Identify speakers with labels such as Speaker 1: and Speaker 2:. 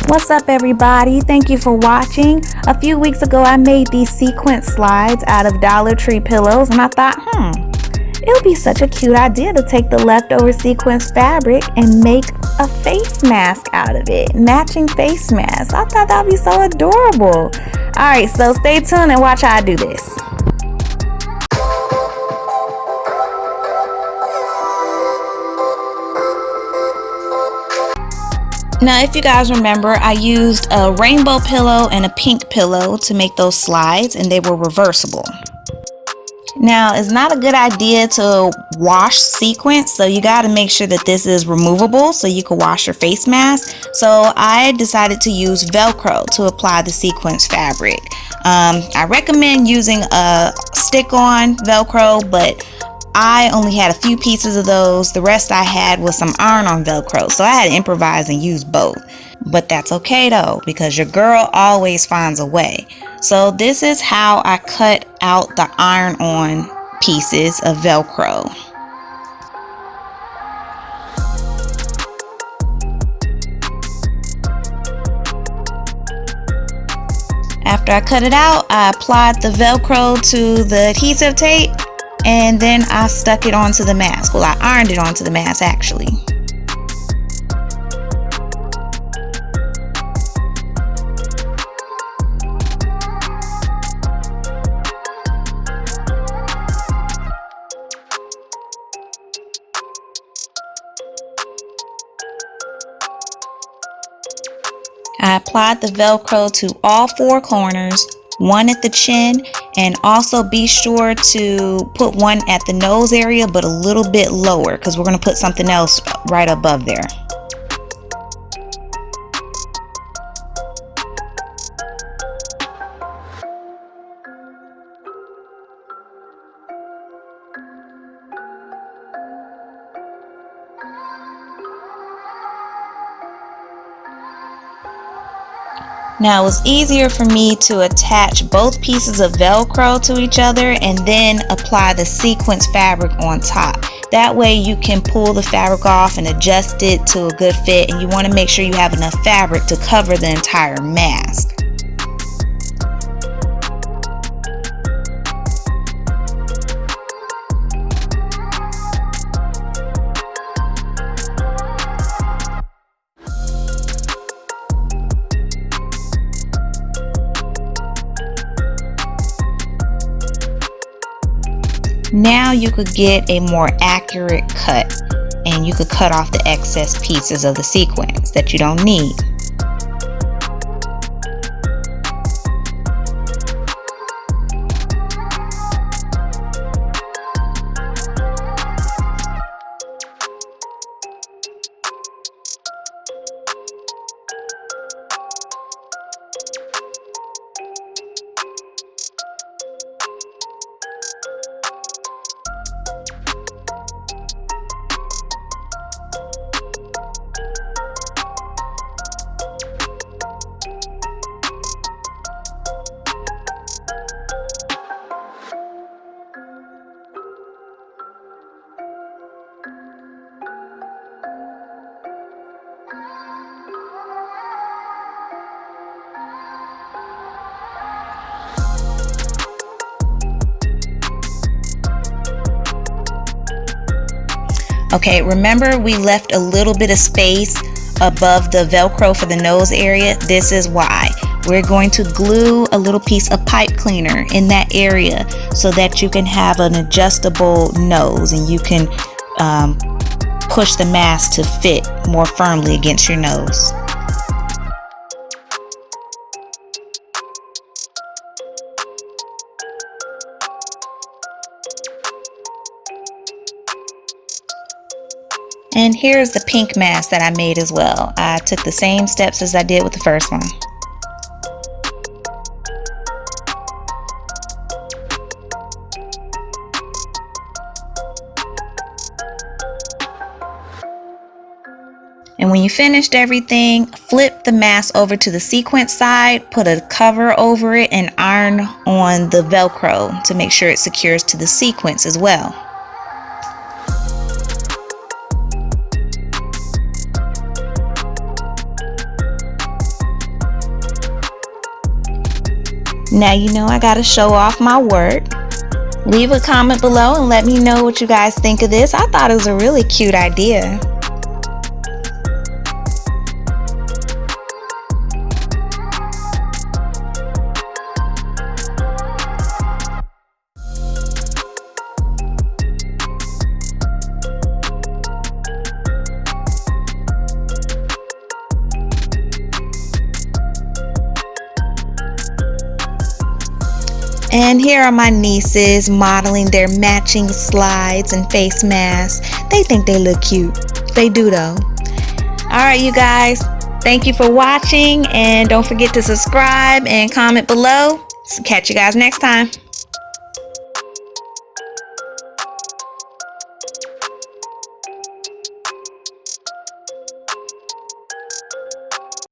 Speaker 1: What's up, everybody? Thank you for watching. A few weeks ago I made these sequin slides out of Dollar Tree pillows, and I thought, it would be such a cute idea to take the leftover sequins fabric and make a face mask out of it. Matching face mask. I thought that would be so adorable. Alright, so stay tuned and watch how I do this. Now, if you guys remember, I used a rainbow pillow and a pink pillow to make those slides, and they were reversible. Now, it's not a good idea to wash sequins, so you got to make sure that this is removable so you can wash your face mask. So I decided to use velcro to apply the sequins fabric. I recommend using a stick-on velcro, but I only had a few pieces of those. The rest I had was some iron-on velcro, so I had to improvise and use both. But that's okay though, because your girl always finds a way. So this is how I cut out the iron-on pieces of velcro. After I cut it out, I applied the velcro to the adhesive tape, and then I stuck it onto the mask. Well, I ironed it onto the mask actually. I applied the velcro to all four corners, one at the chin, and also be sure to put one at the nose area but a little bit lower, because we're going to put something else right above there. Now, it was easier for me to attach both pieces of velcro to each other and then apply the sequins fabric on top. That way you can pull the fabric off and adjust it to a good fit, and you want to make sure you have enough fabric to cover the entire mask. Now you could get a more accurate cut, and you could cut off the excess pieces of the sequins that you don't need. Okay, remember we left a little bit of space above the velcro for the nose area? This is why. We're going to glue a little piece of pipe cleaner in that area so that you can have an adjustable nose, and you can push the mask to fit more firmly against your nose. And here's the pink mask that I made as well. I took the same steps as I did with the first one. And when you finished everything, flip the mask over to the sequin side, put a cover over it, and iron on the velcro to make sure it secures to the sequins as well. Now you know I gotta show off my work. Leave a comment below and let me know what you guys think of this. I thought it was a really cute idea. And here are my nieces modeling their matching slides and face masks. They think they look cute. They do though. Alright you guys, thank you for watching, and don't forget to subscribe and comment below. Catch you guys next time.